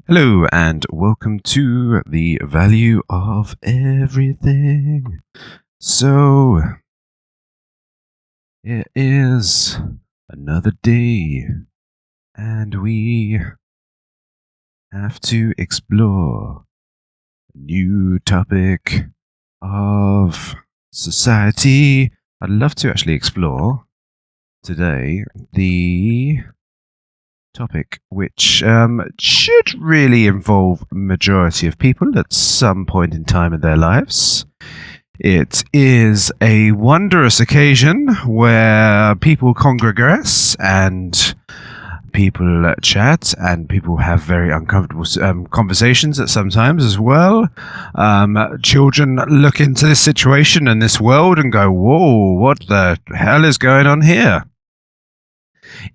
Hello and welcome to the value of everything. So, it is another day and we have to explore a new topic of society. I'd love to actually explore today the topic which should really involve a majority of people at some point in time in their lives. It is a wondrous occasion where people congregate and people chat and people have very uncomfortable conversations at some times as well. Children look into this situation and this world and go, whoa, what the hell is going on here?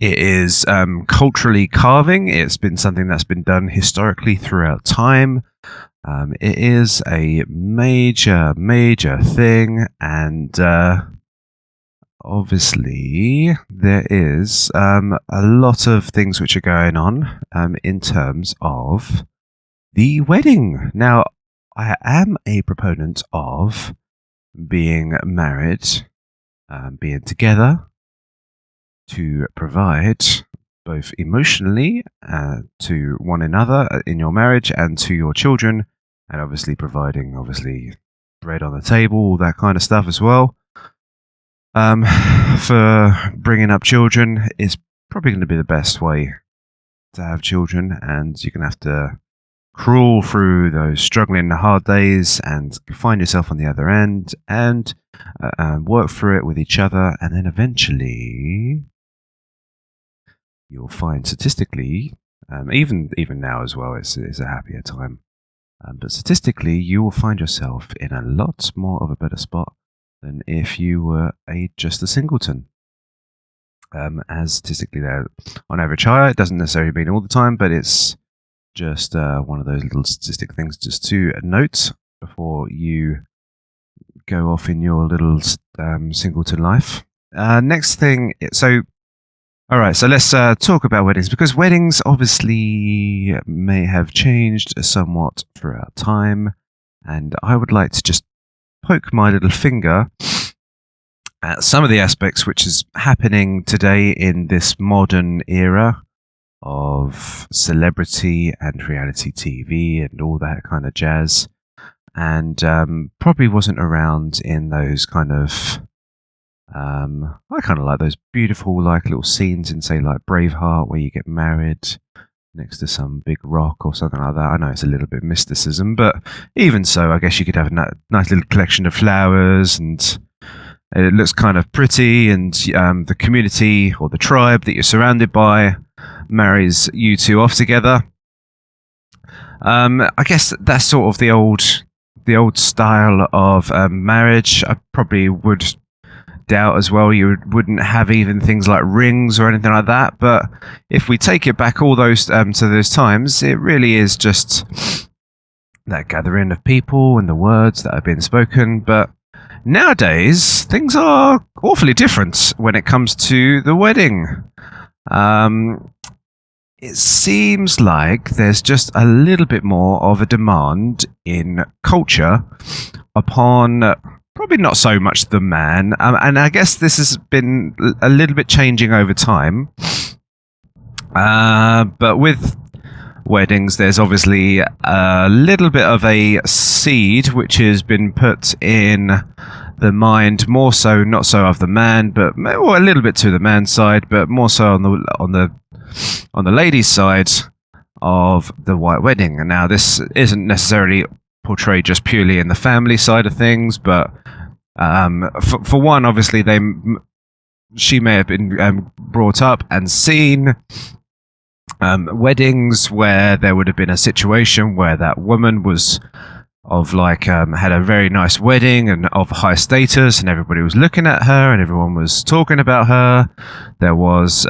It is culturally carving. It's been something that's been done historically throughout time. It is a major thing, and obviously there is a lot of things which are going on in terms of the wedding. Now, I am a proponent of being married, being together, to provide both emotionally to one another in your marriage and to your children, and obviously providing bread on the table, all that kind of stuff as well. For bringing up children is probably going to be the best way to have children, and you're going to have to crawl through those struggling hard days and find yourself on the other end and work through it with each other, and then eventually you'll find statistically, even now as well, it's a happier time. But statistically, you will find yourself in a lot more of a better spot than if you were just a singleton. As statistically, there, on average, higher. It doesn't necessarily mean all the time, but it's just one of those little statistic things just to note before you go off in your little singleton life. Next thing, all right, so let's talk about weddings, because weddings obviously may have changed somewhat throughout time, and I would like to just poke my little finger at some of the aspects which is happening today in this modern era of celebrity and reality TV and all that kind of jazz, and probably wasn't around in those kind of I kind of like those beautiful little scenes in, say, like Braveheart, where you get married next to some big rock or something like that. I know it's a little bit mysticism, but even so, I guess you could have a nice little collection of flowers, and it looks kind of pretty, and the community or the tribe that you're surrounded by marries you two off together. I guess that's sort of the old style of marriage. I probably would doubt as well you wouldn't have even things like rings or anything like that, but if we take it back all those to those times, it really is just that gathering of people and the words that have been spoken. But nowadays things are awfully different when it comes to the wedding. It seems like there's just a little bit more of a demand in culture upon probably not so much the man, and I guess this has been a little bit changing over time. But with weddings, there's obviously a little bit of a seed which has been put in the mind, more so, not so of the man, but a little bit to the man's side, but more so on the lady's side of the white wedding. And now this isn't necessarily portrayed just purely in the family side of things, but for one, obviously she may have been brought up and seen weddings where there would have been a situation where that woman was had a very nice wedding and of high status, and everybody was looking at her and everyone was talking about her. There's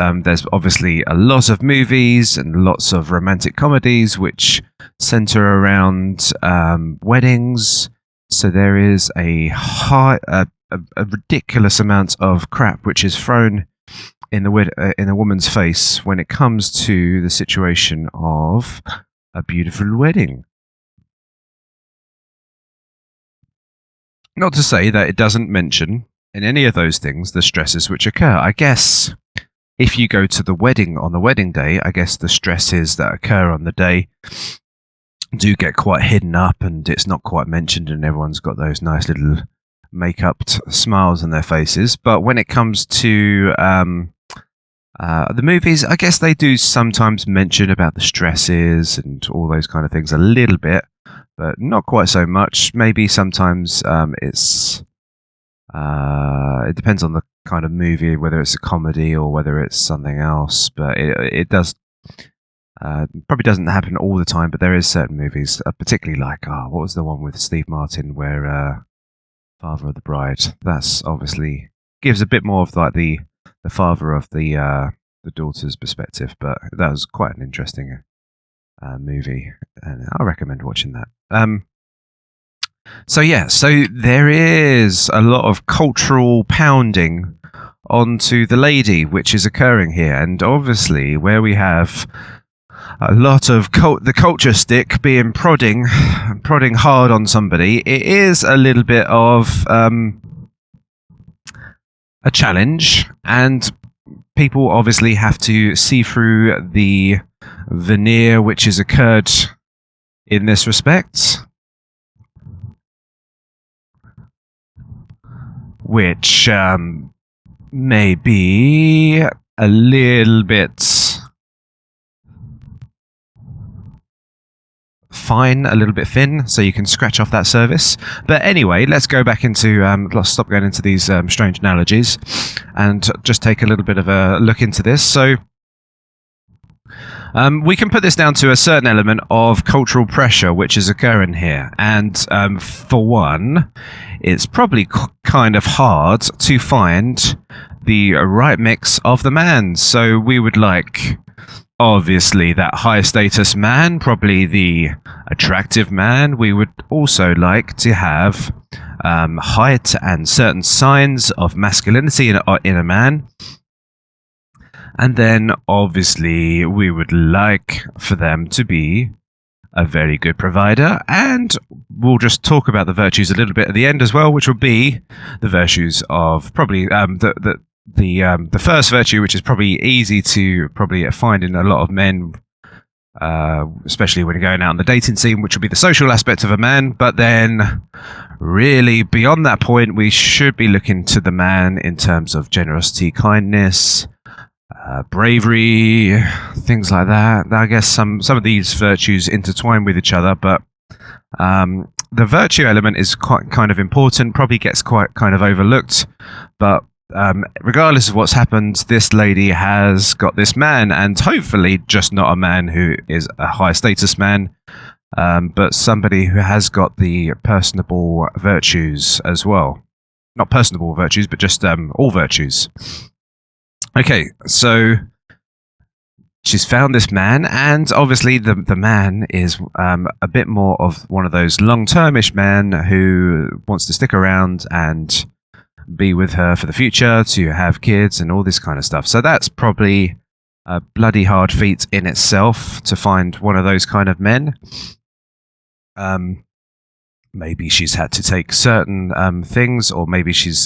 obviously a lot of movies and lots of romantic comedies which center around weddings. So there is a ridiculous amount of crap which is thrown in a woman's face when it comes to the situation of a beautiful wedding. Not to say that it doesn't mention in any of those things the stresses which occur. I guess if you go to the wedding on the wedding day, I guess the stresses that occur on the day do get quite hidden up, and it's not quite mentioned, and everyone's got those nice little make-up smiles on their faces. But when it comes to the movies, I guess they do sometimes mention about the stresses and all those kind of things a little bit, but not quite so much. Maybe sometimes it depends on the kind of movie, whether it's a comedy or whether it's something else. But it does probably doesn't happen all the time. But there is certain movies, particularly like what was the one with Steve Martin where Father of the Bride? That's obviously gives a bit more of like the father of the daughter's perspective. But that was quite an interesting movie, and I recommend watching that. So there is a lot of cultural pounding onto the lady, which is occurring here, and obviously where we have a lot of the culture stick being prodding hard on somebody, it is a little bit of a challenge, and people obviously have to see through the veneer which has occurred in this respect, which may be a little bit fine, a little bit thin, so you can scratch off that surface. But anyway, let's go back into let's stop going into these strange analogies and just take a little bit of a look into this. So we can put this down to a certain element of cultural pressure which is occurring here, and for one, it's probably kind of hard to find the right mix of the man. So we would like, obviously, that high status man, probably the attractive man. We would also like to have height and certain signs of masculinity in a man. And then, obviously, we would like for them to be a very good provider. And we'll just talk about the virtues a little bit at the end as well, which will be the virtues of probably the first virtue, which is probably easy to probably find in a lot of men, especially when you're going out on the dating scene, which will be the social aspect of a man. But then, really, beyond that point, we should be looking to the man in terms of generosity, kindness, bravery, things like that. I guess some of these virtues intertwine with each other, but the virtue element is quite kind of important, probably gets quite kind of overlooked. But regardless of what's happened, this lady has got this man, and hopefully just not a man who is a high status man, but somebody who has got the personable virtues as well. Not personable virtues, but just all virtues. Okay, so she's found this man, and obviously the man is a bit more of one of those long-termish men who wants to stick around and be with her for the future, to have kids and all this kind of stuff. So that's probably a bloody hard feat in itself to find one of those kind of men. Maybe she's had to take certain things, or maybe she's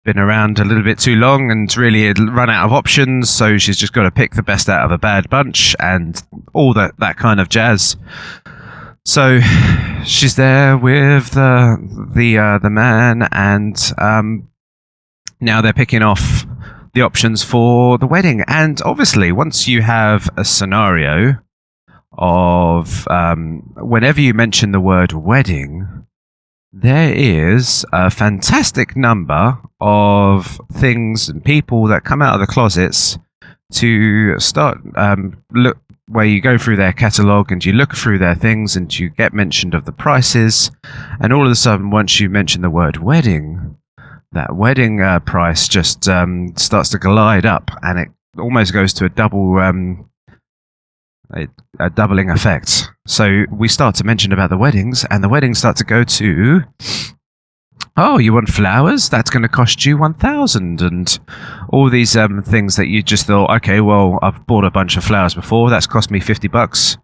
been around a little bit too long and really run out of options, so she's just got to pick the best out of a bad bunch and all that kind of jazz. So she's there with the man, and now they're picking off the options for the wedding. And obviously, once you have a scenario of whenever you mention the word wedding, there is a fantastic number of things and people that come out of the closets to start look, where you go through their catalogue and you look through their things and you get mentioned of the prices, and all of a sudden, once you mention the word wedding, that wedding price just starts to glide up, and it almost goes to a doubling effect. So we start to mention about the weddings, and the weddings start to go to, oh, you want flowers? That's going to cost you 1,000, and all these things that you just thought, okay, well, I've bought a bunch of flowers before. That's cost me $50.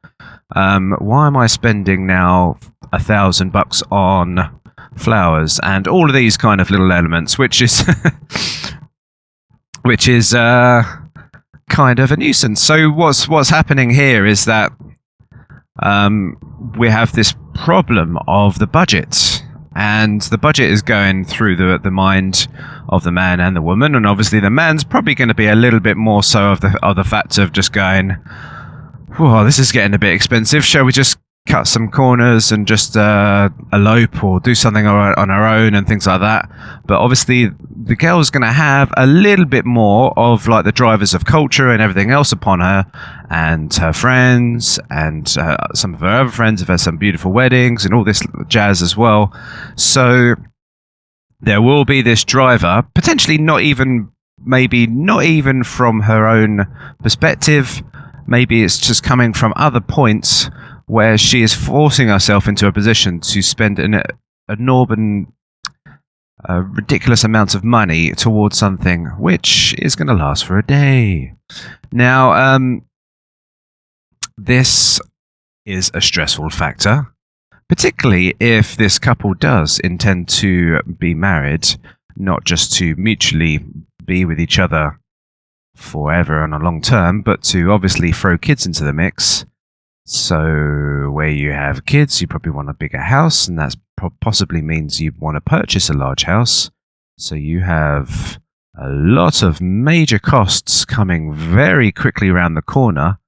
Why am I spending now $1,000 on flowers and all of these kind of little elements, which is kind of a nuisance. So what's happening here is that we have this problem of the budget, and the budget is going through the mind of the man and the woman, and obviously the man's probably going to be a little bit more so of the fact of just going, "Whoa, this is getting a bit expensive. Shall we just cut some corners and just elope or do something on our own," and things like that. But obviously the girl's going to have a little bit more of like the drivers of culture and everything else upon her, and her friends and some of her other friends have had some beautiful weddings and all this jazz as well. So there will be this driver, potentially maybe not even from her own perspective. Maybe it's just coming from other points where she is forcing herself into a position to spend an ridiculous amount of money towards something which is going to last for a day. Now, this is a stressful factor, particularly if this couple does intend to be married, not just to mutually be with each other forever and a long term, but to obviously throw kids into the mix. So where you have kids, you probably want a bigger house, and that possibly means you want to purchase a large house. So you have a lot of major costs coming very quickly around the corner,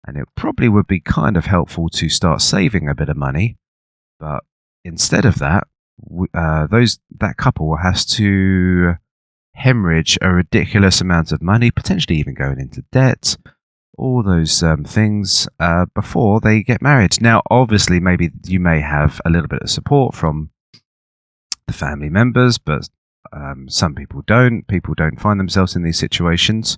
and it probably would be kind of helpful to start saving a bit of money. But instead of that, that couple has to hemorrhage a ridiculous amount of money, potentially even going into debt, all those things before they get married. Now, obviously, maybe you may have a little bit of support from the family members, but some people don't. People don't find themselves in these situations.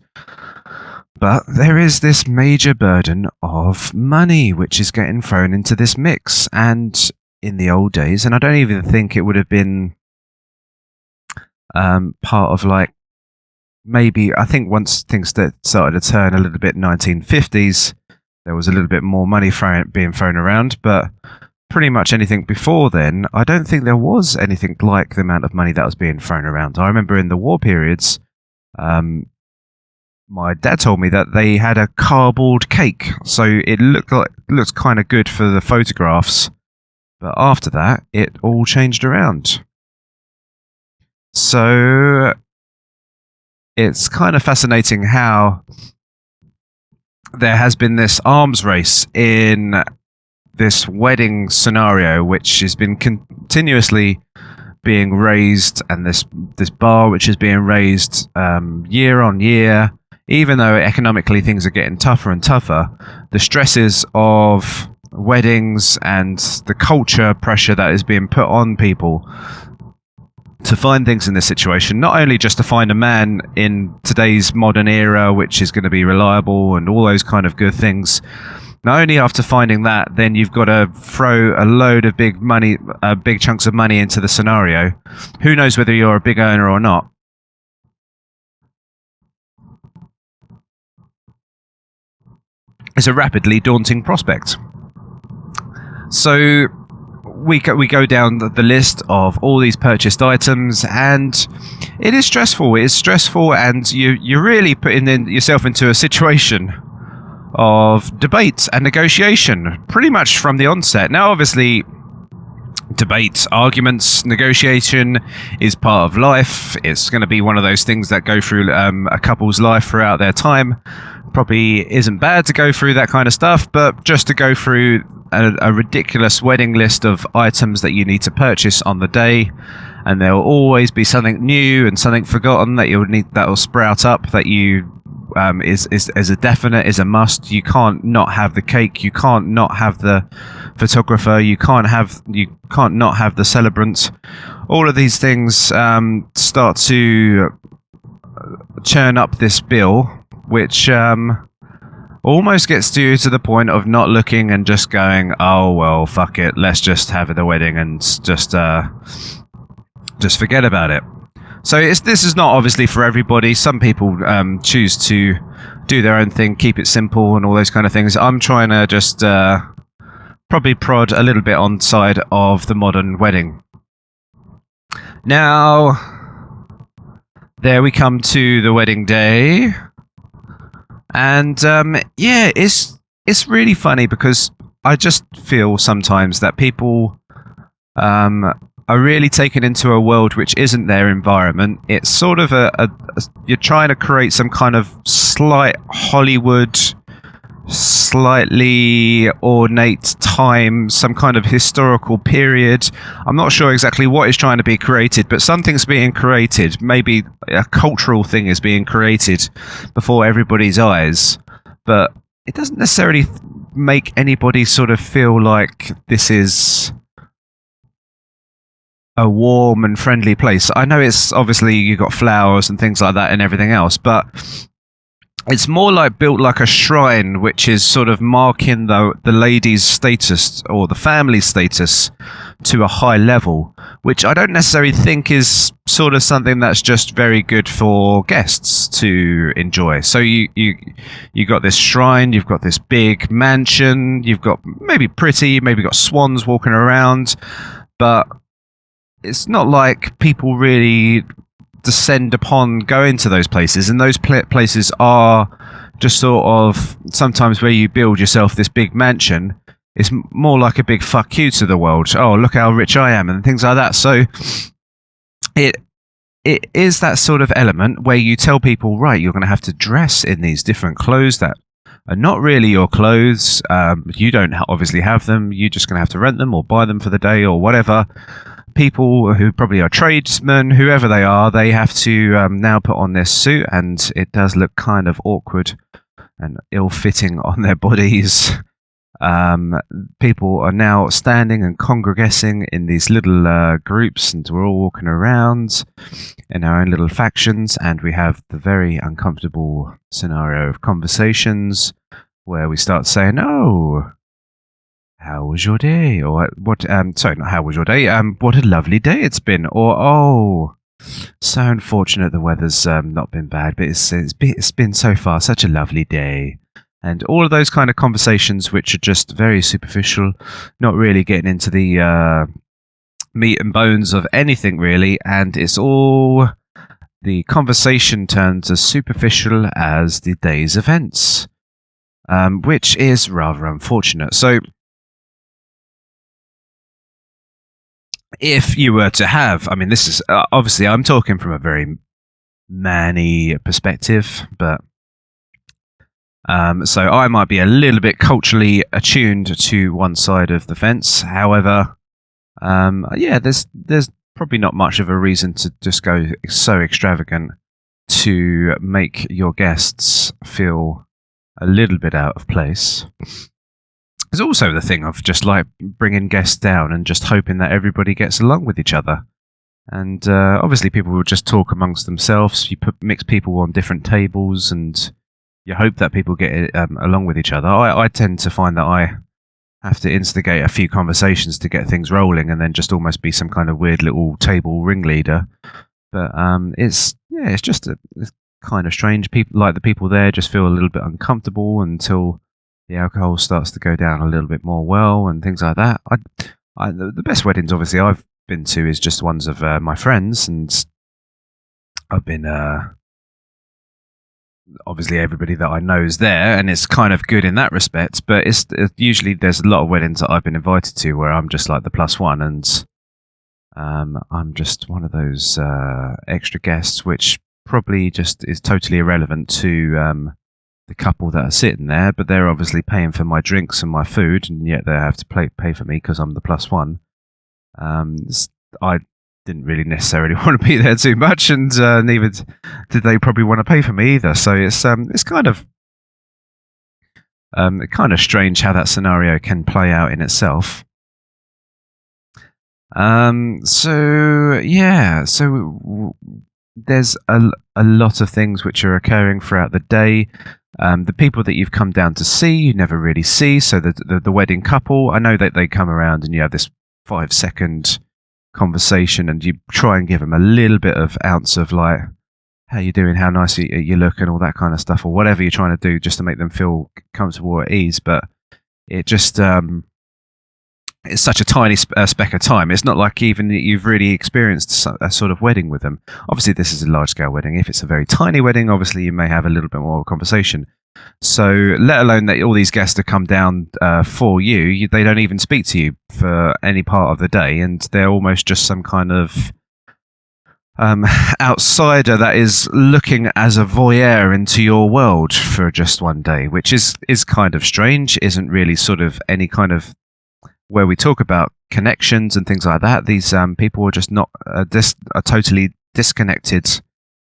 But there is this major burden of money which is getting thrown into this mix. And in the old days, and I don't even think it would have been part of like, maybe, I think once things started to turn a little bit 1950s, there was a little bit more money being thrown around, but pretty much anything before then, I don't think there was anything like the amount of money that was being thrown around. I remember in the war periods, my dad told me that they had a cardboard cake, so it looked kind of good for the photographs, but after that, it all changed around. So it's kind of fascinating how there has been this arms race in this wedding scenario, which has been continuously being raised, and this bar which is being raised year on year. Even though economically things are getting tougher and tougher, the stresses of weddings and the culture pressure that is being put on people to find things in this situation, not only just to find a man in today's modern era which is going to be reliable and all those kind of good things. Not only after finding that, then you've got to throw a load of big chunks of money into the scenario. Who knows whether you're a big earner or not? It's a rapidly daunting prospect. So we go down the list of all these purchased items, and it is stressful. It is stressful, and you're really putting yourself into a situation of debate and negotiation pretty much from the onset. Now, obviously, debate, arguments, negotiation is part of life. It's going to be one of those things that go through a couple's life throughout their time. Probably isn't bad to go through that kind of stuff, but just to go through a ridiculous wedding list of items that you need to purchase on the day, and there will always be something new and something forgotten that that will sprout up that you is a definite, is a must. You can't not have the cake. You can't not have the photographer. You can't not have the celebrant. All of these things start to churn up this bill, which almost gets you to the point of not looking and just going, oh well, fuck it, let's just have the wedding and just forget about it. So this is not obviously for everybody. Some people choose to do their own thing, keep it simple and all those kind of things. I'm trying to just probably prod a little bit on side of the modern wedding. Now, there we come to the wedding day, and yeah, it's really funny because I just feel sometimes that people are really taken into a world which isn't their environment. It's sort of you're trying to create some kind of slight Hollywood, slightly ornate time, some kind of historical period. I'm not sure exactly what is trying to be created, but something's being created. Maybe a cultural thing is being created before everybody's eyes, but it doesn't necessarily make anybody sort of feel like this is a warm and friendly place. I know it's obviously you've got flowers and things like that and everything else, but it's more like built like a shrine, which is sort of marking the lady's status or the family's status to a high level, which I don't necessarily think is sort of something that's just very good for guests to enjoy. So you got this shrine, you've got this big mansion, you've got maybe got swans walking around, but it's not like people really descend upon going to those places, and those places are just sort of sometimes where you build yourself this big mansion. It's more like a big fuck you to the world. Oh, look how rich I am and things like that. So it is that sort of element where you tell people, right, you're going to have to dress in these different clothes that are not really your clothes. You don't obviously have them. You're just going to have to rent them or buy them for the day or whatever. People who probably are tradesmen, whoever they are, they have to now put on this suit, and it does look kind of awkward and ill-fitting on their bodies. People are now standing and congregating in these little groups, and we're all walking around in our own little factions, and we have the very uncomfortable scenario of conversations where we start saying, "Oh, how was your day?" Or what? Sorry, not how was your day. What a lovely day it's been. Or oh, so unfortunate the weather's not been bad, but it's been so far such a lovely day. And all of those kind of conversations, which are just very superficial, not really getting into the meat and bones of anything really, and it's all the conversation turns as superficial as the day's events, which is rather unfortunate. So if you were to have, I mean, this is obviously I'm talking from a very manny perspective, but so I might be a little bit culturally attuned to one side of the fence. However, yeah, there's probably not much of a reason to just go so extravagant to make your guests feel a little bit out of place. There's also the thing of just like bringing guests down and just hoping that everybody gets along with each other. And obviously people will just talk amongst themselves. You mix people on different tables and you hope that people get along with each other. I tend to find that I have to instigate a few conversations to get things rolling and then just almost be some kind of weird little table ringleader. But it's just it's kind of strange. People, like the people there, just feel a little bit uncomfortable until the alcohol starts to go down a little bit more well and things like that. The best weddings, obviously, I've been to is just ones of my friends, and I've been obviously everybody that I know is there, and it's kind of good in that respect. But it's usually there's a lot of weddings that I've been invited to where I'm just like the plus one, and I'm just one of those extra guests, which probably just is totally irrelevant to the couple that are sitting there, but they're obviously paying for my drinks and my food, and yet they have to pay for me because I'm the plus one. I didn't really necessarily want to be there too much, and neither did they probably want to pay for me either. So it's kind of strange how that scenario can play out in itself. So there's a lot of things which are occurring throughout the day. The people that you've come down to see, you never really see. So the wedding couple, I know that they come around and you have this 5-second conversation and you try and give them a little bit of ounce of like, how you doing, how nice you look and all that kind of stuff, or whatever you're trying to do just to make them feel comfortable or at ease. But it just it's such a tiny speck of time. It's not like even you've really experienced a sort of wedding with them. Obviously, this is a large-scale wedding. If it's a very tiny wedding, obviously you may have a little bit more conversation. So, let alone that all these guests have come down for you, they don't even speak to you for any part of the day, and they're almost just some kind of outsider that is looking as a voyeur into your world for just one day, which is kind of strange. Isn't really sort of any kind of where we talk about connections and things like that. These people are just not are totally disconnected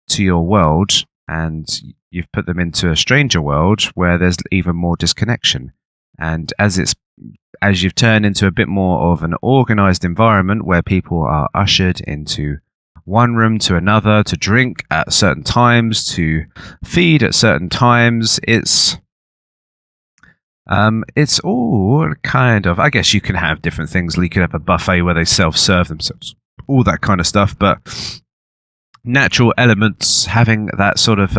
to your world, and you've put them into a stranger world where there's even more disconnection. And as you've turned into a bit more of an organized environment where people are ushered into one room to another to drink at certain times, to feed at certain times, it's all kind of, I guess you can have different things. You could have a buffet where they self-serve themselves, all that kind of stuff. But natural elements, having that sort of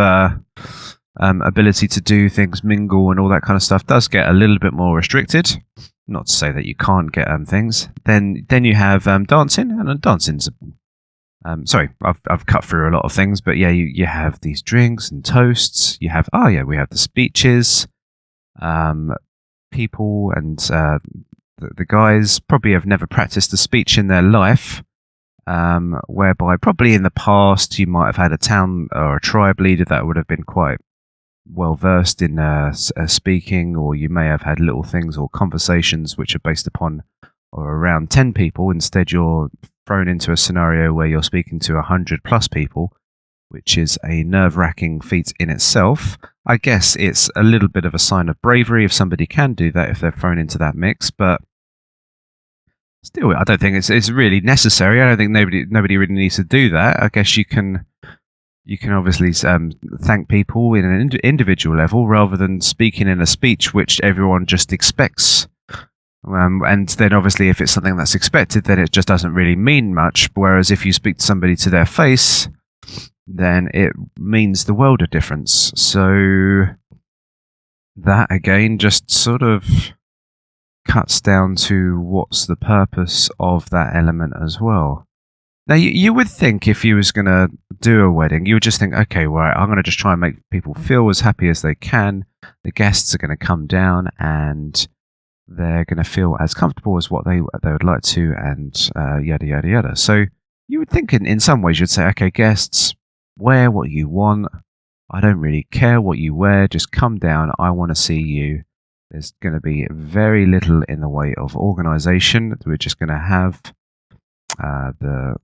ability to do things, mingle and all that kind of stuff, does get a little bit more restricted. Not to say that you can't get things. Then you have dancing, and dancing's sorry, I've cut through a lot of things, but yeah, you have these drinks and toasts. You have we have the speeches. People and the guys probably have never practiced a speech in their life, whereby probably in the past you might have had a town or a tribe leader that would have been quite well versed in speaking, or you may have had little things or conversations which are based upon or around 10 people. Instead, you're thrown into a scenario where you're speaking to 100 plus people, which is a nerve-wracking feat in itself. I guess it's a little bit of a sign of bravery if somebody can do that, if they're thrown into that mix, but still, I don't think it's really necessary. I don't think nobody really needs to do that. I guess you can obviously thank people in an individual level rather than speaking in a speech which everyone just expects. And then obviously if it's something that's expected, then it just doesn't really mean much. Whereas if you speak to somebody to their face, then it means the world of difference. So that again just sort of cuts down to what's the purpose of that element as well. Now you would think if you was going to do a wedding, you would just think, okay, right, I'm going to just try and make people feel as happy as they can. The guests are going to come down and they're going to feel as comfortable as what they would like to, and yada yada yada. So you would think in some ways you'd say, okay, guests, wear what you want. I don't really care what you wear. Just come down. I want to see you. There's going to be very little in the way of organisation. We're just going to have the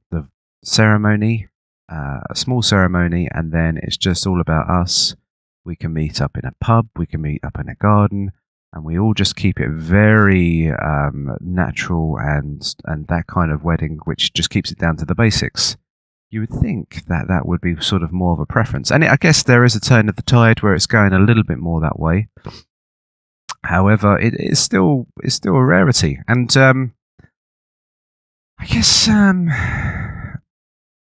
ceremony, a small ceremony, and then it's just all about us. We can meet up in a pub. We can meet up in a garden. And we all just keep it very natural and that kind of wedding, which just keeps it down to the basics. You would think that would be sort of more of a preference. And I guess there is a turn of the tide where it's going a little bit more that way. However, it's still a rarity. And I guess,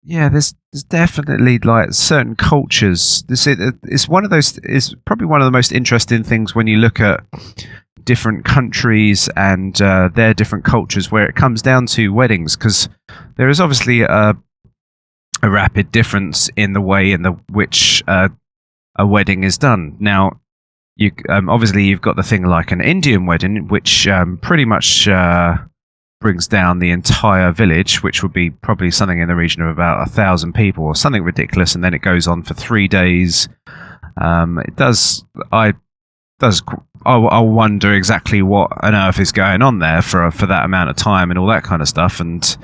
yeah, there's definitely like certain cultures. It's one of those. It's probably one of the most interesting things when you look at different countries and their different cultures, where it comes down to weddings, because there is obviously a rapid difference in the way in which a wedding is done. Now, you obviously you've got the thing like an Indian wedding, which pretty much brings down the entire village, which would be probably something in the region of about 1,000 people or something ridiculous, and then it goes on for 3 days. I wonder exactly what on earth is going on there for that amount of time and all that kind of stuff. And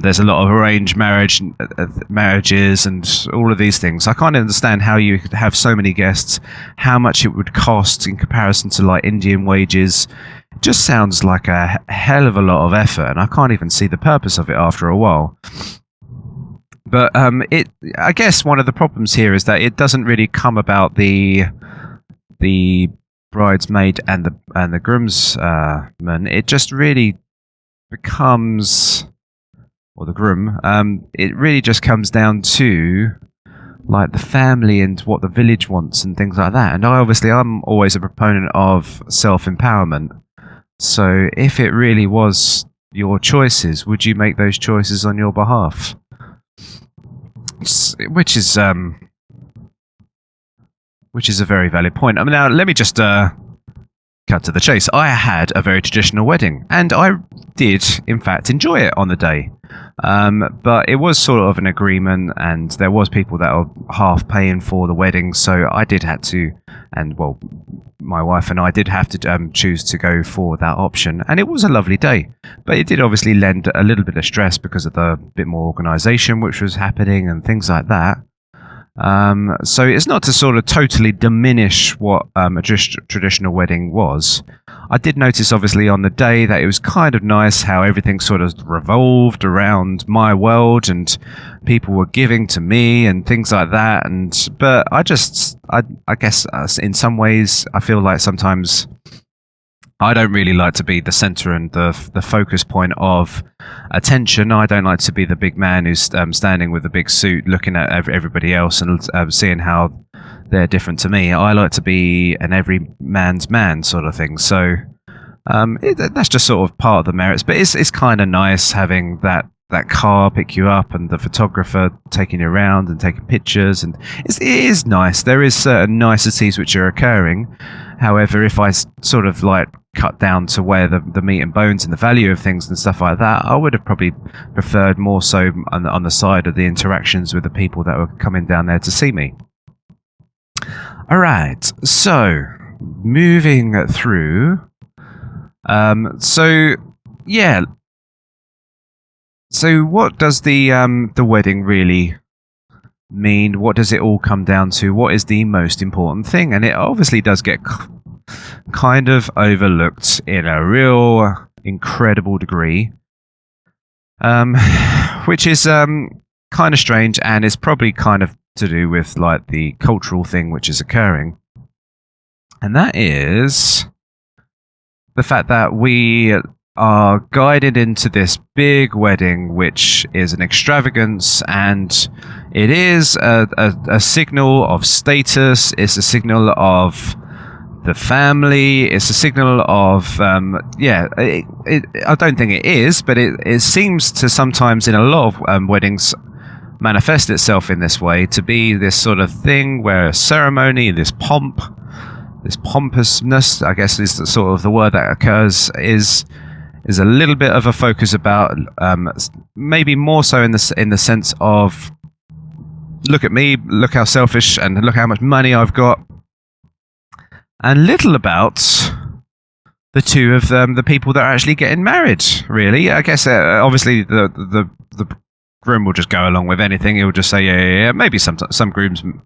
there's a lot of arranged marriages and all of these things. I can't understand how you could have so many guests, how much it would cost in comparison to like Indian wages. It just sounds like a hell of a lot of effort, and I can't even see the purpose of it after a while. But I guess one of the problems here is that it doesn't really come about the bridesmaid and the groomsman. It just really becomes, or the groom. It really just comes down to like the family and what the village wants and things like that. And I'm always a proponent of self-empowerment. So if it really was your choices, would you make those choices on your behalf? Which is a very valid point. I mean, now let me just cut to the chase. I had a very traditional wedding, and I did, in fact, enjoy it on the day. But it was sort of an agreement, and there was people that were half paying for the wedding, so I did have to, and well, my wife and I did have to choose to go for that option, and it was a lovely day. But it did obviously lend a little bit of stress because of the bit more organisation which was happening and things like that. So it's not to sort of totally diminish what a traditional wedding was. I did notice, obviously, on the day that it was kind of nice how everything sort of revolved around my world and people were giving to me and things like that. But I guess in some ways, I feel like sometimes I don't really like to be the center and the focus point of attention. I don't like to be the big man who's standing with a big suit looking at everybody else and seeing how they're different to me. I like to be an every man's man sort of thing. So that's just sort of part of the merits. But it's kind of nice having that car pick you up and the photographer taking you around and taking pictures. And it is nice. There is certain niceties which are occurring. However, if I sort of like cut down to where the meat and bones and the value of things and stuff like that, I would have probably preferred more so on the side of the interactions with the people that were coming down there to see me. All right, so moving through. So what does the wedding really mean? What does it all come down to? What is the most important thing? And it obviously does get kind of overlooked in a real incredible degree, which is kind of strange, and is probably kind of to do with like the cultural thing which is occurring, and that is the fact that we are guided into this big wedding, which is an extravagance, and it is a signal of status. It's a signal of the family. It's a signal of I don't think it is, but it seems to sometimes in a lot of weddings manifest itself in this way, to be this sort of thing where a ceremony, this pomp, this pompousness, I guess is the sort of the word that occurs, is a little bit of a focus about maybe more so in the sense of, look at me, look how selfish and look how much money I've got, and little about the two of them, the people that are actually getting married. Really, I guess obviously the groom will just go along with anything. He'll just say yeah. Maybe some groom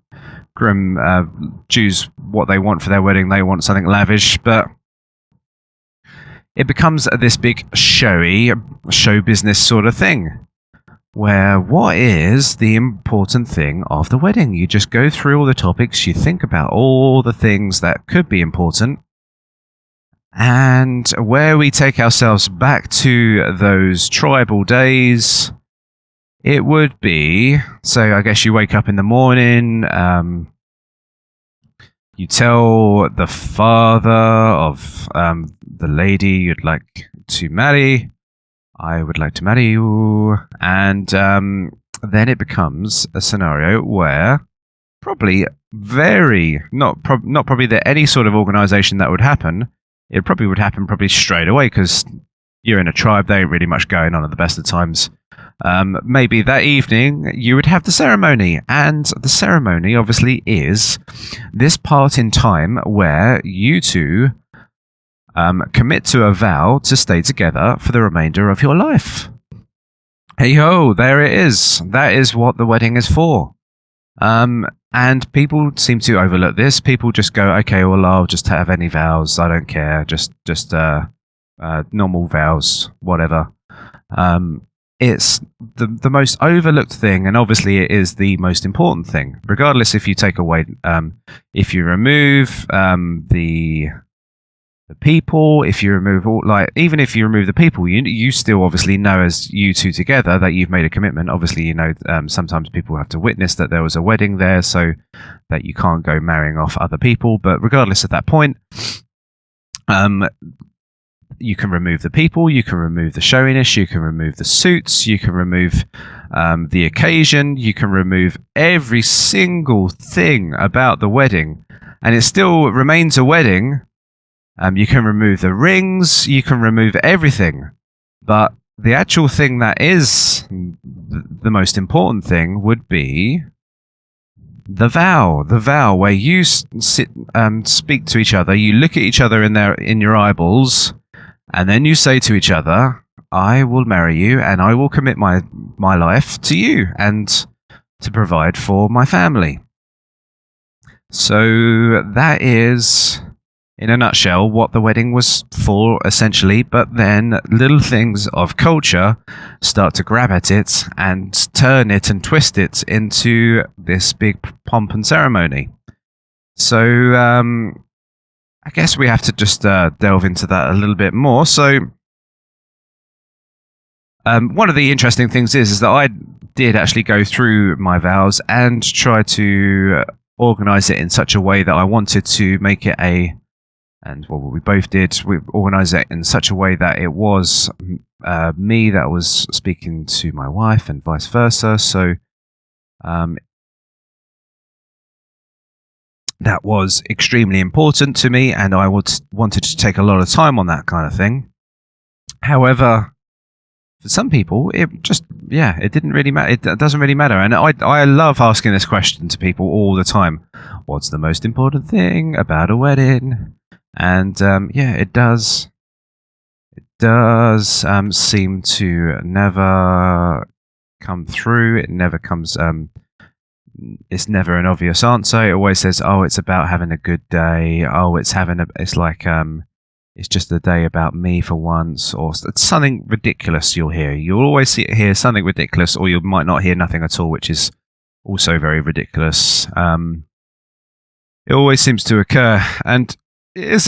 choose what they want for their wedding. They want something lavish, but it becomes this big show business sort of thing, where what is the important thing of the wedding? You just go through all the topics, you think about all the things that could be important, and where we take ourselves back to those tribal days, it would be, so I guess you wake up in the morning, you tell the father of the lady you'd like to marry, I would like to marry you, and then it becomes a scenario where probably not probably that any sort of organisation that would happen, it probably would happen probably straight away, because you're in a tribe, there ain't really much going on at the best of times. Maybe that evening you would have the ceremony, and the ceremony obviously is this part in time where you two commit to a vow to stay together for the remainder of your life. Hey ho, there it is. That is what the wedding is for. And people seem to overlook this. People just go, okay, well, I'll just have any vows. I don't care. Just normal vows, whatever. It's the most overlooked thing, and obviously it is the most important thing. Regardless if you take away, if you remove the people, if you remove all, like, even if you remove the people, you still obviously know as you two together that you've made a commitment. Obviously, you know, sometimes people have to witness that there was a wedding there, so that you can't go marrying off other people. But regardless of that point, you can remove the people, you can remove the showiness, you can remove the suits, you can remove the occasion, you can remove every single thing about the wedding, and it still remains a wedding. You can remove the rings, you can remove everything, but the actual thing that is the most important thing would be the vow where you sit, speak to each other, you look at each other in your eyeballs, and then you say to each other, I will marry you and I will commit my life to you and to provide for my family. So that is, in a nutshell, what the wedding was for, essentially. But then little things of culture start to grab at it and turn it and twist it into this big pomp and ceremony. So I guess we have to just delve into that a little bit more. So one of the interesting things is that I did actually go through my vows and try to organize it in such a way that I wanted to make it and what we both did, we organized it in such a way that it was me that was speaking to my wife and vice versa. So that was extremely important to me, and I wanted to take a lot of time on that kind of thing. However, for some people, it didn't really matter. It doesn't really matter. And I love asking this question to people all the time. What's the most important thing about a wedding? And it does seem to never come through. It never comes. It's never an obvious answer. It always says, "Oh, it's about having a good day. Oh, it's just a day about me for once," or something ridiculous. You'll always hear something ridiculous, or you might not hear nothing at all, which is also very ridiculous. It always seems to occur, and it is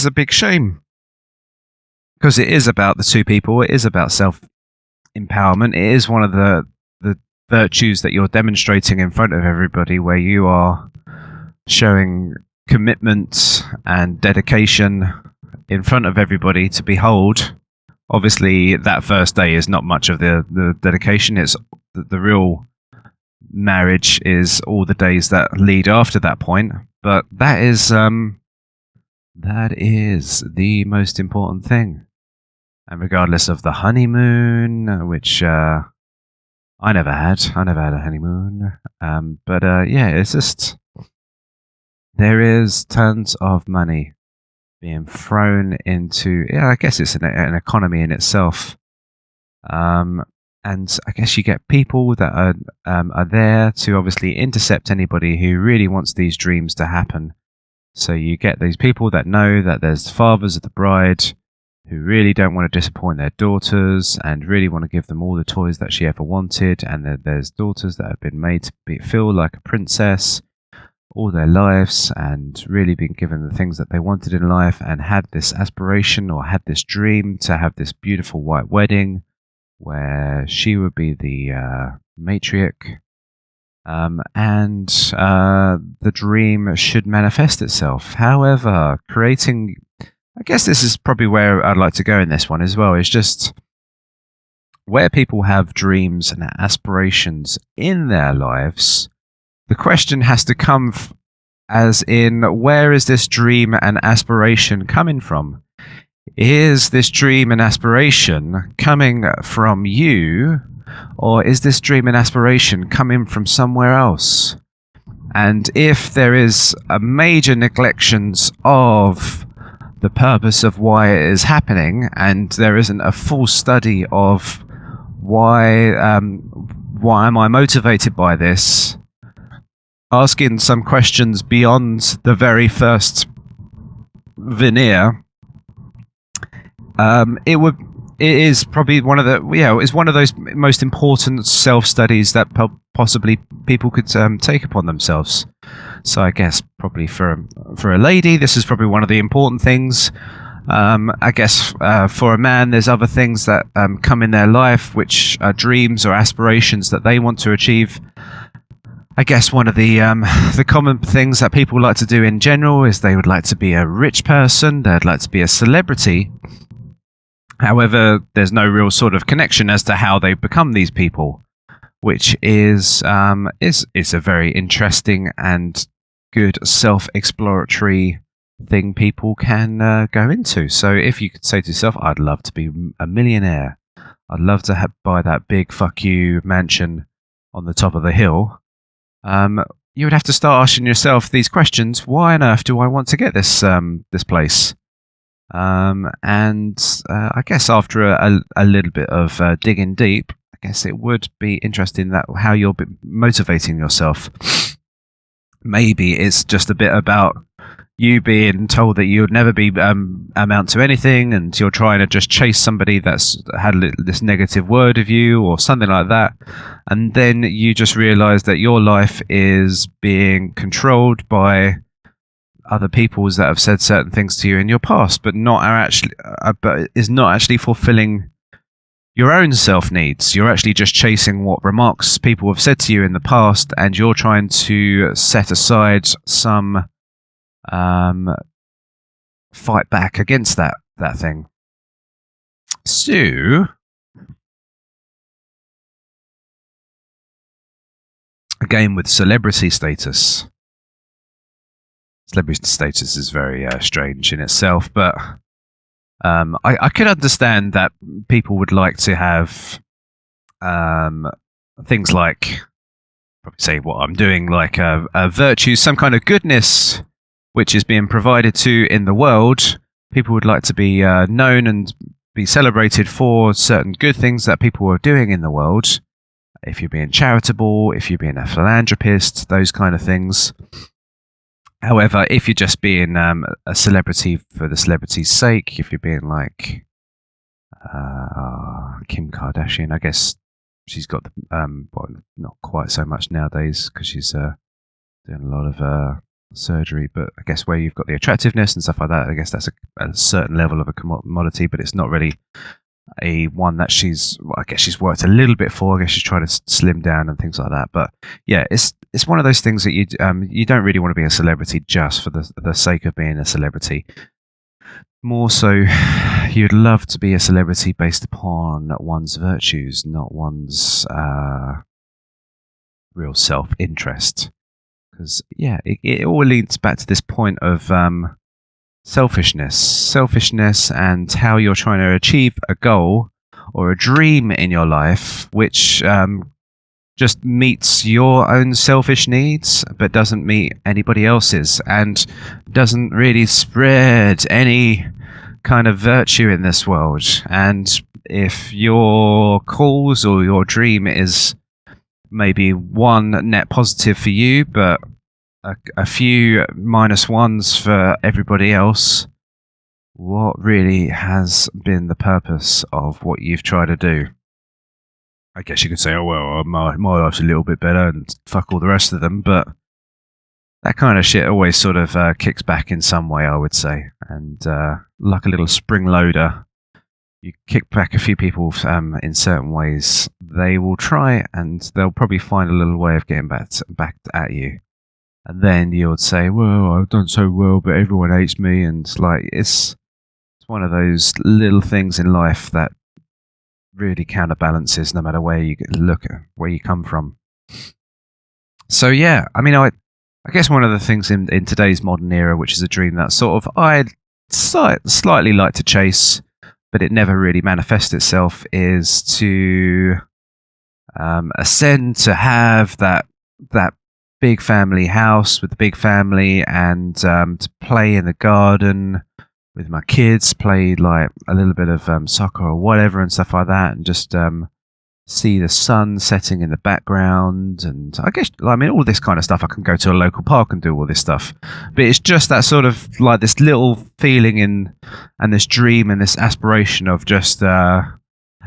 a big shame, because it is about the two people. It is about self-empowerment. It is one of the virtues that you're demonstrating in front of everybody, where you are showing commitment and dedication in front of everybody to behold. Obviously, that first day is not much of the dedication. It's the real marriage is all the days that lead after that point. But that is the most important thing. And regardless of the honeymoon, which I never had a honeymoon. It's just, there is tons of money being thrown into, I guess it's an economy in itself. And I guess you get people that are there to obviously intercept anybody who really wants these dreams to happen. So you get these people that know that there's fathers of the bride who really don't want to disappoint their daughters and really want to give them all the toys that she ever wanted, and there's daughters that have been made to feel like a princess all their lives and really been given the things that they wanted in life, and had this aspiration or had this dream to have this beautiful white wedding where she would be the matriarch, and the dream should manifest itself. However, creating, I guess this is probably where I'd like to go in this one as well, is just where people have dreams and aspirations in their lives. The question has to come as in, where is this dream and aspiration coming from? Is this dream and aspiration coming from you, or is this dream and aspiration coming from somewhere else? And if there is a major neglections of the purpose of why it is happening, and there isn't a full study of why am I motivated by this, asking some questions beyond the very first veneer, it is probably one of it's one of those most important self-studies that possibly people could take upon themselves. So I guess probably for a lady, this is probably one of the important things. I guess for a man, there's other things that come in their life, which are dreams or aspirations that they want to achieve. I guess one of the common things that people like to do in general is they would like to be a rich person, they'd like to be a celebrity, However, there's no real sort of connection as to how they become these people, which is a very interesting and good self-exploratory thing people can go into. So if you could say to yourself, I'd love to be a millionaire, I'd love to buy that big fuck you mansion on the top of the hill, you would have to start asking yourself these questions. Why on earth do I want to get this place? I guess after a little bit of digging deep, I guess it would be interesting that how you're motivating yourself. Maybe it's just a bit about you being told that you would never be amount to anything, and you're trying to just chase somebody that's had this negative word of you or something like that, and then you just realise that your life is being controlled by other peoples that have said certain things to you in your past, but is not actually fulfilling your own self needs. You're actually just chasing what remarks people have said to you in the past, and you're trying to set aside some fight back against that thing. So, again with celebrity status. Celebrity status is very strange in itself, but I could understand that people would like to have things like, probably say what I'm doing, like a virtue, some kind of goodness which is being provided to in the world. People would like to be known and be celebrated for certain good things that people are doing in the world. If you're being charitable, if you're being a philanthropist, those kind of things. However, if you're just being a celebrity for the celebrity's sake, if you're being like Kim Kardashian, I guess she's got well, not quite so much nowadays because she's doing a lot of surgery, but I guess where you've got the attractiveness and stuff like that, I guess that's a certain level of a commodity, but it's not really a one that I guess she's worked a little bit for. I guess she's trying to slim down and things like that. But yeah, it's one of those things that you don't really want to be a celebrity just for the sake of being a celebrity. More so, you'd love to be a celebrity based upon one's virtues, not one's real self-interest. Because yeah, it all leads back to this point of selfishness, and how you're trying to achieve a goal or a dream in your life, which just meets your own selfish needs, but doesn't meet anybody else's, and doesn't really spread any kind of virtue in this world. And if your cause or your dream is maybe one net positive for you, but a few minus ones for everybody else, what really has been the purpose of what you've tried to do? I guess you could say, oh, well, my life's a little bit better and fuck all the rest of them, but that kind of shit always sort of kicks back in some way, I would say. And like a little spring loader, you kick back a few people in certain ways, they will try and they'll probably find a little way of getting back at you. And then you would say, well, I've done so well, but everyone hates me. And it's one of those little things in life that really counterbalances no matter where you look at, where you come from. So yeah, I mean, I guess one of the things in today's modern era, which is a dream that sort of I'd slightly like to chase, but it never really manifests itself, is to ascend, to have that big family house with the big family, and to play in the garden with my kids, play like a little bit of soccer or whatever and stuff like that, and just see the sun setting in the background. And I guess, I mean, all this kind of stuff, I can go to a local park and do all this stuff, but it's just that sort of like this little feeling and this dream and this aspiration of just at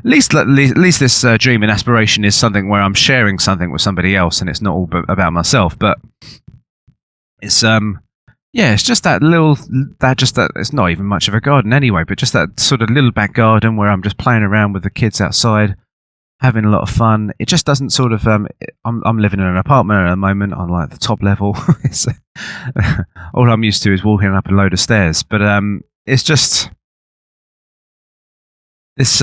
least this dream and aspiration is something where I'm sharing something with somebody else, and it's not all about myself. But it's yeah, it's just that it's not even much of a garden anyway, but just that sort of little back garden where I'm just playing around with the kids outside, having a lot of fun. It just doesn't sort of I'm living in an apartment at the moment on like the top level. All I'm used to is walking up a load of stairs, but it's just this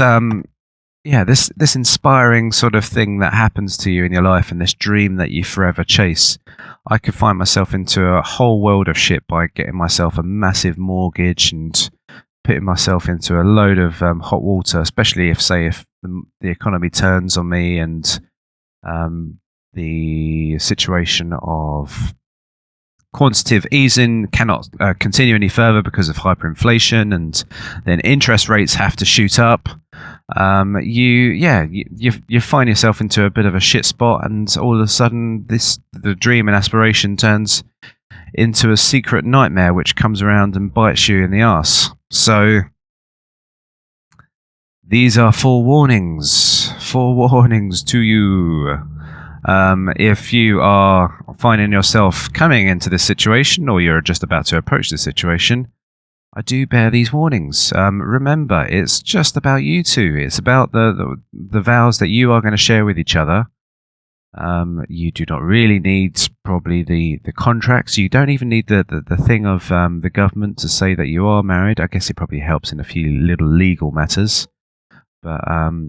this inspiring sort of thing that happens to you in your life, and this dream that you forever chase. I could find myself into a whole world of shit by getting myself a massive mortgage and putting myself into a load of hot water, especially if the economy turns on me and the situation of quantitative easing cannot continue any further because of hyperinflation, and then interest rates have to shoot up. You find yourself into a bit of a shit spot, and all of a sudden, the dream and aspiration turns into a secret nightmare, which comes around and bites you in the arse. So these are forewarnings to you. If you are finding yourself coming into this situation, or you're just about to approach this situation, I do bear these warnings. Remember, it's just about you two. It's about the vows that you are going to share with each other. You do not really need probably the contracts. You don't even need the thing of the government to say that you are married. I guess it probably helps in a few little legal matters. But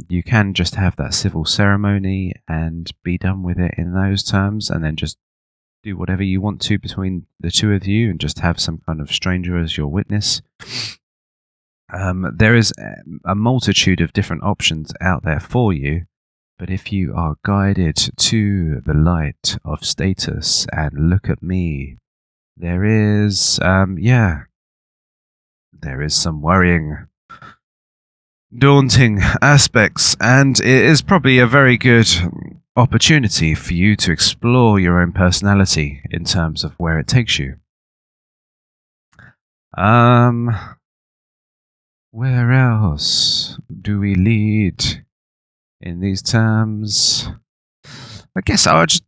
you can just have that civil ceremony and be done with it in those terms, and then just do whatever you want to between the two of you, and just have some kind of stranger as your witness. There is a multitude of different options out there for you, but if you are guided to the light of status and look at me, there is some worrying, daunting aspects, and it is probably a very good opportunity for you to explore your own personality in terms of where it takes you. Where else do we lead in these terms? I guess let's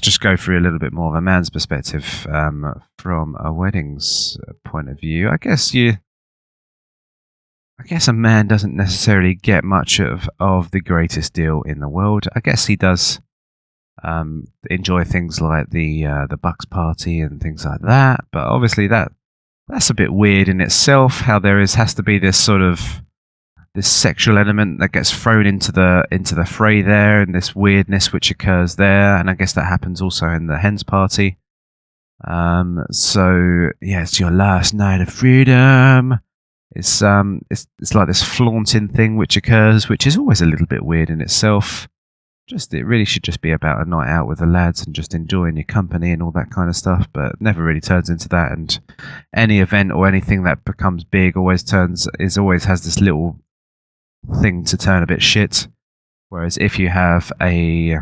just go through a little bit more of a man's perspective from a wedding's point of view. I guess a man doesn't necessarily get much of the greatest deal in the world. I guess he does enjoy things like the Bucks party and things like that. But obviously that's a bit weird in itself. How has to be this sort of this sexual element that gets thrown into the fray there, and this weirdness which occurs there. And I guess that happens also in the hens party. So yeah, it's your last night of freedom. It's like this flaunting thing which occurs, which is always a little bit weird in itself. It really should just be about a night out with the lads and just enjoying your company and all that kind of stuff, but it never really turns into that. And any event or anything that becomes big always has this little thing to turn a bit shit. Whereas if you have a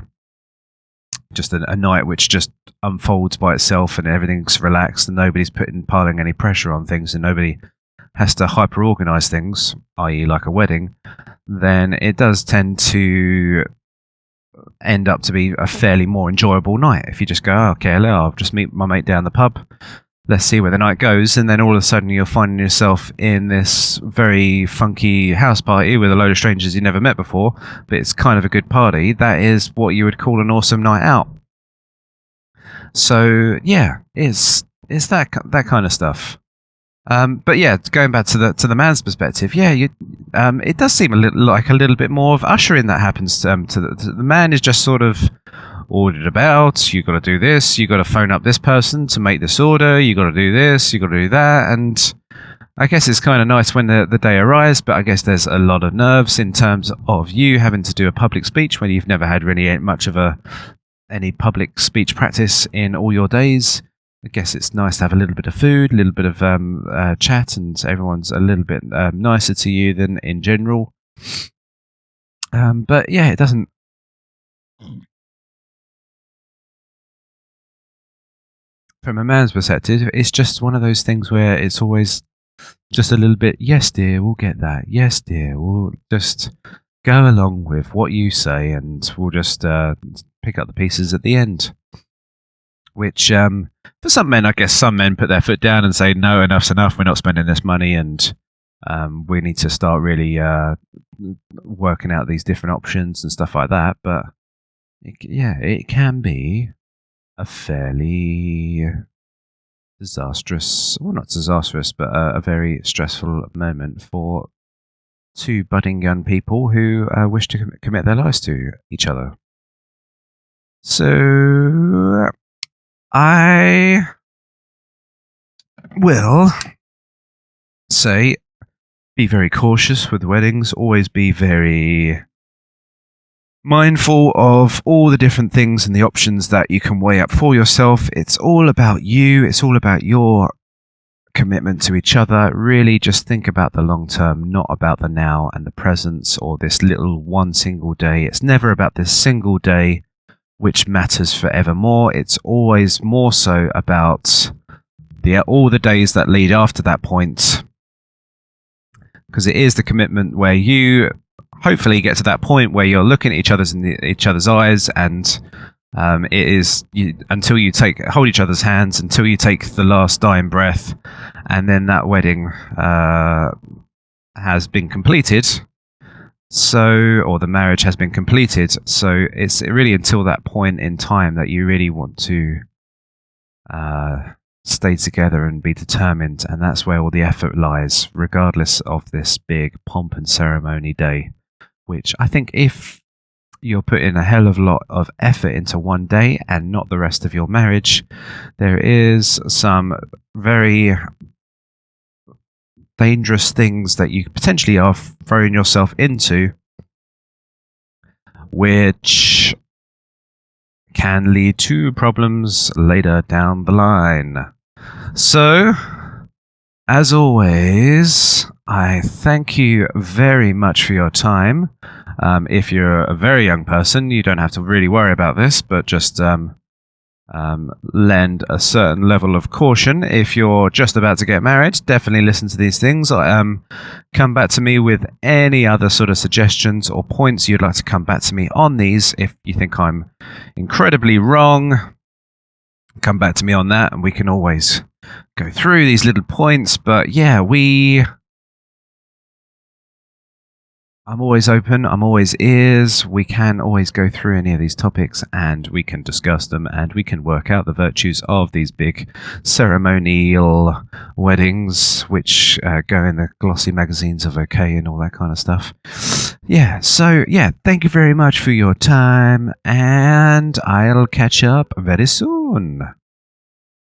night which just unfolds by itself and everything's relaxed and nobody's piling any pressure on things and nobody has to hyper-organise things, i.e. like a wedding, then it does tend to end up to be a fairly more enjoyable night. If you just go, okay, I'll just meet my mate down the pub, let's see where the night goes, and then all of a sudden you're finding yourself in this very funky house party with a load of strangers you never met before, but it's kind of a good party. That is what you would call an awesome night out. So yeah, it's that kind of stuff. But yeah, going back to the man's perspective, yeah, it does seem a little bit more of ushering that happens to the man is just sort of ordered about. You got to do this. You got to phone up this person to make this order. You got to do this. You got to do that. And I guess it's kind of nice when the day arrives. But I guess there's a lot of nerves in terms of you having to do a public speech when you've never had really much of any public speech practice in all your days. I guess it's nice to have a little bit of food, a little bit of chat, and everyone's a little bit nicer to you than in general. But yeah, it doesn't. From a man's perspective, it's just one of those things where it's always just a little bit, yes, dear, we'll get that. Yes, dear, we'll just go along with what you say, and we'll just pick up the pieces at the end. Which, for some men, I guess some men put their foot down and say, no, enough's enough, we're not spending this money, and we need to start really working out these different options and stuff like that. But, it can be a fairly disastrous, well, not disastrous, but a very stressful moment for two budding young people who wish to commit their lives to each other. So I will say, be very cautious with weddings. Always be very mindful of all the different things and the options that you can weigh up for yourself. It's all about you. It's all about your commitment to each other. Really just think about the long term, not about the now and the present or this little one single day. It's never about this single day which matters forevermore. It's always more so about all the days that lead after that point, because it is the commitment where you hopefully get to that point where you're looking at each other's eyes, and it is until you hold each other's hands, until you take the last dying breath, and then that wedding has been completed. Or the marriage has been completed. So it's really until that point in time that you really want to stay together and be determined, and that's where all the effort lies, regardless of this big pomp and ceremony day, which I think if you're putting a hell of a lot of effort into one day and not the rest of your marriage, there is some very dangerous things that you potentially are throwing yourself into, which can lead to problems later down the line. So, as always, I thank you very much for your time. If you're a very young person, you don't have to really worry about this, but just lend a certain level of caution. If you're just about to get married, definitely listen to these things. Come back to me with any other sort of suggestions or points you'd like to come back to me on these. If you think I'm incredibly wrong, come back to me on that, and we can always go through these little points. But yeah, I'm always open, I'm always ears. We can always go through any of these topics and we can discuss them, and we can work out the virtues of these big ceremonial weddings, which go in the glossy magazines of OK and all that kind of stuff. Yeah, so yeah, thank you very much for your time, and I'll catch up very soon.